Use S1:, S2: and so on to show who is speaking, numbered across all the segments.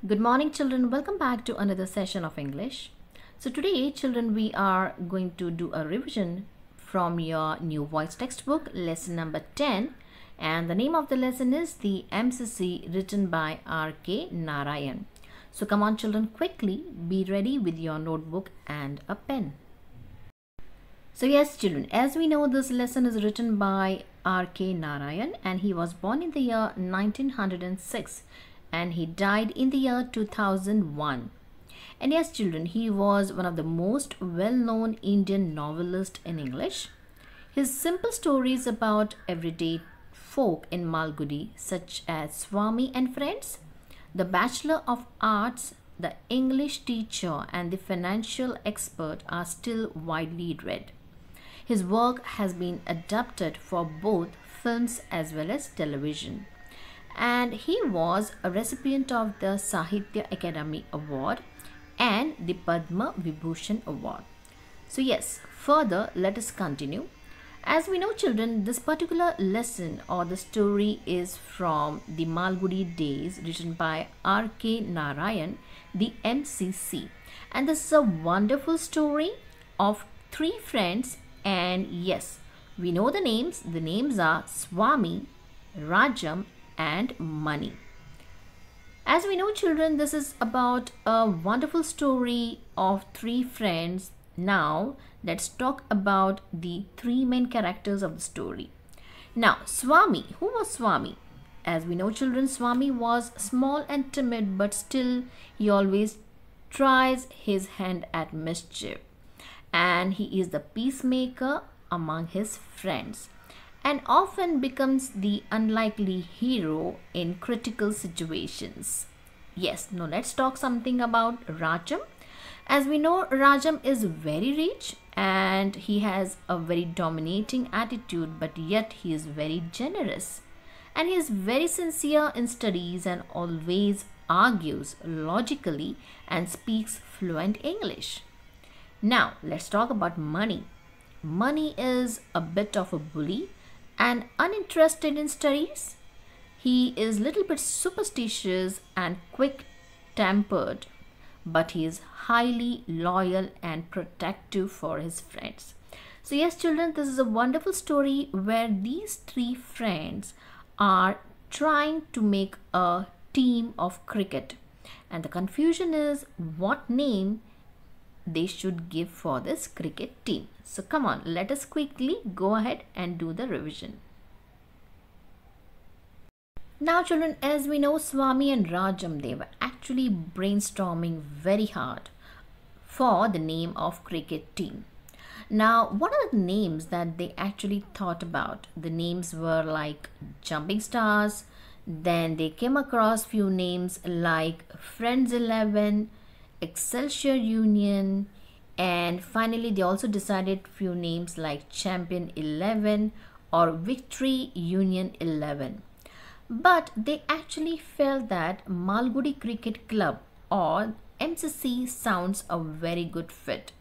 S1: Good morning, children. Welcome back to another session of English. So today, children, we are going to do a revision from your new voice textbook, lesson number 10. And the name of the lesson is the MCC, written by R.K. Narayan. So come on, children, quickly be ready with your notebook and a pen. So yes, children, as we know, this lesson is written by R.K. Narayan, and he was born in the year 1906 and he died in the year 2001. And yes, children, he was one of the most well-known Indian novelists in English. His simple stories about everyday folk in Malgudi, such as Swami and Friends, The Bachelor of Arts, The English Teacher, and The Financial Expert are still widely read. His work has been adapted for both films as well as television. And he was a recipient of the Sahitya Academy Award and the Padma Vibhushan Award. So yes, further let us continue. As we know, children, this particular lesson or the story is from the Malgudi days, written by R.K. Narayan, the MCC. And this is a wonderful story of three friends, and yes, we know the names. The names are Swami, Rajam, and Money. As we know, children, this is about a wonderful story of three friends. Now let's talk about the three main characters of the story. Now, Swami. Who was Swami? As we know, children, Swami was small and timid, but still he always tries his hand at mischief, and he is the peacemaker among his friends and often becomes the unlikely hero in critical situations. Yes, now let's talk something about Rajam. As we know, Rajam is very rich and he has a very dominating attitude, but yet he is very generous. And he is very sincere in studies and always argues logically and speaks fluent English. Now, let's talk about Money. Money is a bit of a bully and uninterested in studies. He is little bit superstitious and quick-tempered, but he is highly loyal and protective for his friends. So yes, children, this is a wonderful story where these three friends are trying to make a team of cricket, and the confusion is what name they should give for this cricket team. So come on, let us quickly go ahead and do the revision. Now, children, as we know, Swami and Rajam, they were actually brainstorming very hard for the name of cricket team. Now, what are the names that they actually thought about? The names were like Jumping Stars. Then they came across few names like Friends 11, Excelsior Union, and finally they also decided few names like Champion 11 or Victory Union 11. But they actually felt that Malgudi Cricket Club or MCC sounds a very good fit.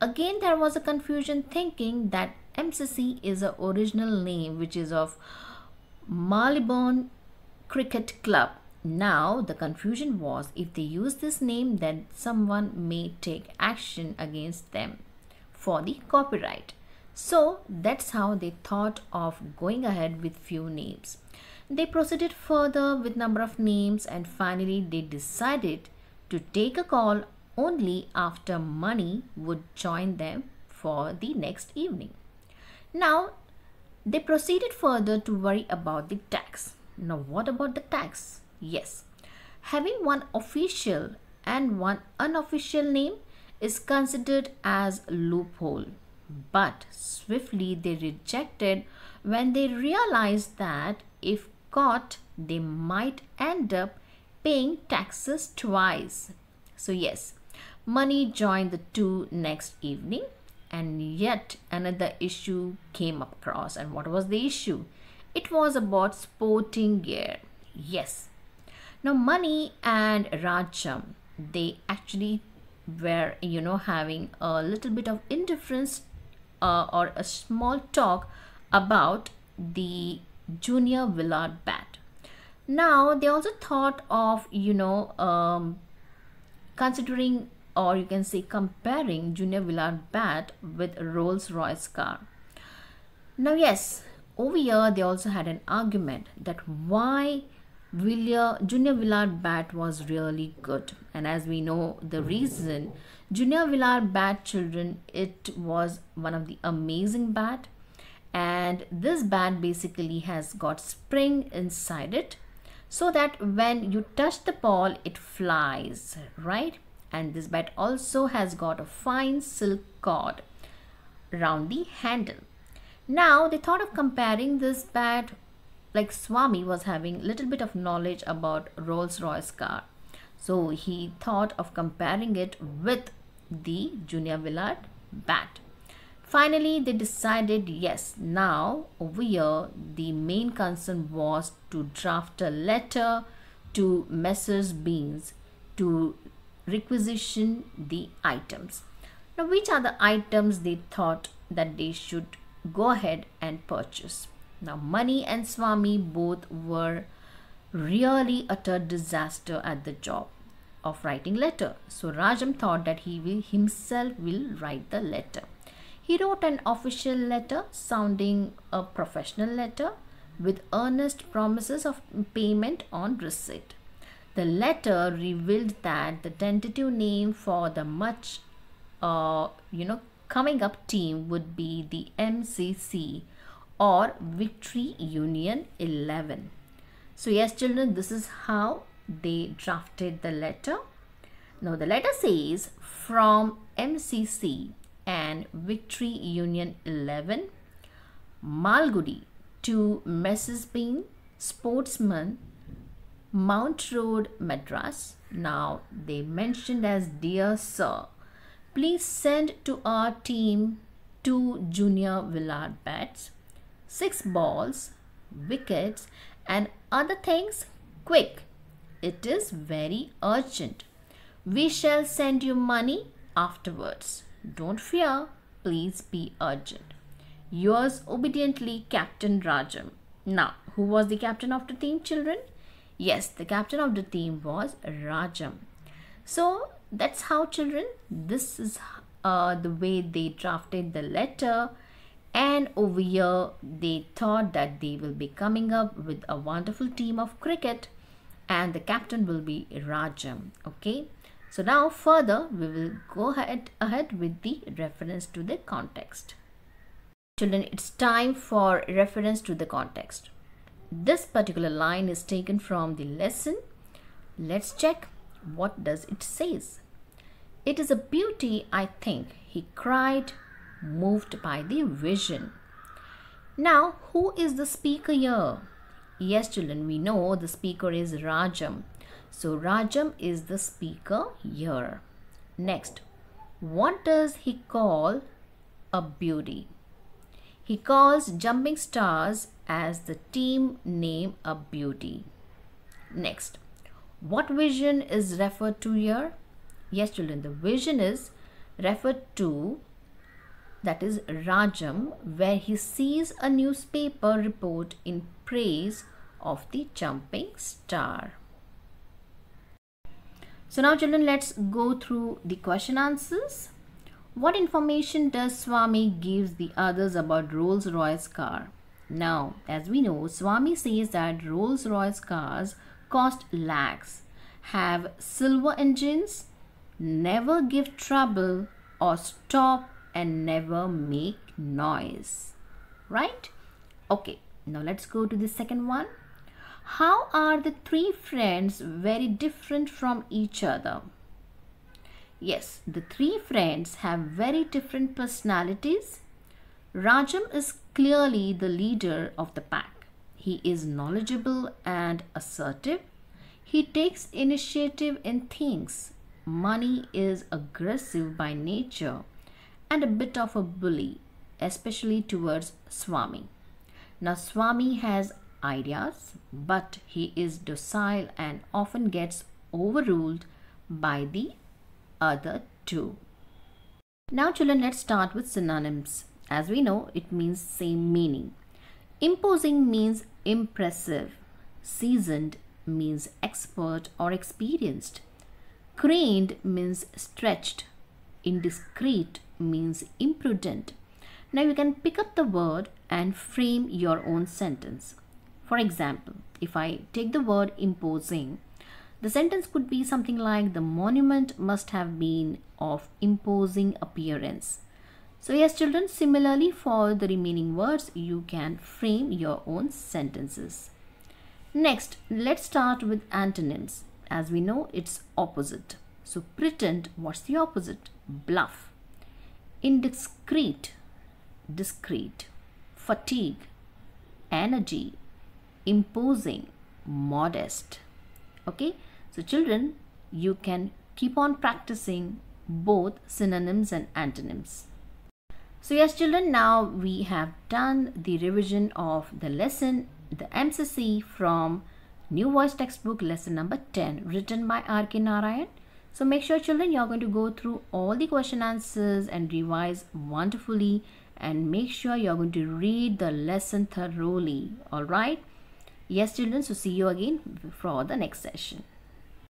S1: Again, there was a confusion thinking that MCC is an original name which is of Marylebone Cricket Club. Now the confusion was, if they use this name, then someone may take action against them for the copyright. So that's how they thought of going ahead with few names. They proceeded further with number of names, and finally they decided to take a call only after Money would join them for the next evening. Now they proceeded further to worry about the tax. Now what about the tax? Yes, having one official and one unofficial name is considered as a loophole, but swiftly they rejected when they realized that if caught, they might end up paying taxes twice. So yes, Money joined the two next evening, and yet another issue came across. And what was the issue? It was about sporting gear. Yes. Now Money and Rajam, they actually were having a little bit of indifference or a small talk about the junior Willard bat. Now they also thought of, considering, or you can say comparing, Junior Willard bat with Rolls-Royce car. Now yes, over here they also had an argument that why Junior Willard bat was really good. And as we know the reason, Junior Willard bat, children, it was one of the amazing bat, and this bat basically has got spring inside it, so that when you touch the ball it flies, right? And this bat also has got a fine silk cord around the handle. Now they thought of comparing this bat, like Swami was having little bit of knowledge about Rolls-Royce car, so he thought of comparing it with the Junior Willard bat. Finally they decided, yes, now over here the main concern was to draft a letter to Messrs. Beans to requisition the items. Now which are the items they thought that they should go ahead and purchase? Now Mani and Swami both were really utter disaster at the job of writing letter. So Rajam thought that he himself will write the letter. He wrote an official letter sounding a professional letter with earnest promises of payment on receipt. The letter revealed that the tentative name for the much coming up team would be the MCC, or Victory Union 11. So yes children, this is how they drafted the letter. Now the letter says, from MCC and Victory Union 11, Malgudi to Mrs. Bean, Sportsman, Mount Road, Madras. Now they mentioned as, dear sir, please send to our team 2 Junior Willard bats, 6 balls, wickets and other things quick. It is very urgent. We shall send you money afterwards. Don't fear, please be urgent. Yours obediently, Captain Rajam. Now, who was the captain of the team, children? Yes, the captain of the team was Rajam. So that's how, children, this is the way they drafted the letter. And over here they thought that they will be coming up with a wonderful team of cricket, and the captain will be Rajam. Okay, so now further we will go ahead with the reference to the context. Children, it's time for reference to the context. This particular line is taken from the lesson. Let's check what does it says. It is a beauty, I think, he cried, moved by the vision. Now who is the speaker here? Yes children, we know the speaker is Rajam. So Rajam is the speaker here. Next, what does he call a beauty? He calls Jumping Stars as the team name a beauty. Next, what vision is referred to here? Yes children, the vision is referred to, that is Rajam, where he sees a newspaper report in praise of the jumping star. So now children, let's go through the question answers. What information does Swami give the others about Rolls-Royce car? Now, as we know, Swami says that Rolls-Royce cars cost lakhs, have silver engines, never give trouble or stop, and never make noise, right? Okay, now let's go to the second one. How are the 3 friends very different from each other? Yes, the 3 friends have very different personalities. Rajam is clearly the leader of the pack. He is knowledgeable and assertive. He takes initiative in things. Mani is aggressive by nature and a bit of a bully, especially towards Swami. Now Swami has ideas, but he is docile and often gets overruled by the other 2. Now children, let's start with synonyms. As we know, it means same meaning. Imposing means impressive. Seasoned means expert or experienced. Craned means stretched. Indiscreet means imprudent. Now you can pick up the word and frame your own sentence. For example, if I take the word imposing, the sentence could be something like, the monument must have been of imposing appearance. So yes, children, similarly for the remaining words, you can frame your own sentences. Next, let's start with antonyms. As we know, it's opposite. So pretend, what's the opposite? Bluff. Indiscreet, discreet. Fatigue, energy. Imposing, modest. Okay, so children, you can keep on practicing both synonyms and antonyms. So yes, children, now we have done the revision of the lesson, the MCC from New Voice Textbook lesson number 10, written by R.K. Narayan. So make sure, children, you're going to go through all the question answers and revise wonderfully, and make sure you're going to read the lesson thoroughly. All right. Yes, children, so see you again for the next session.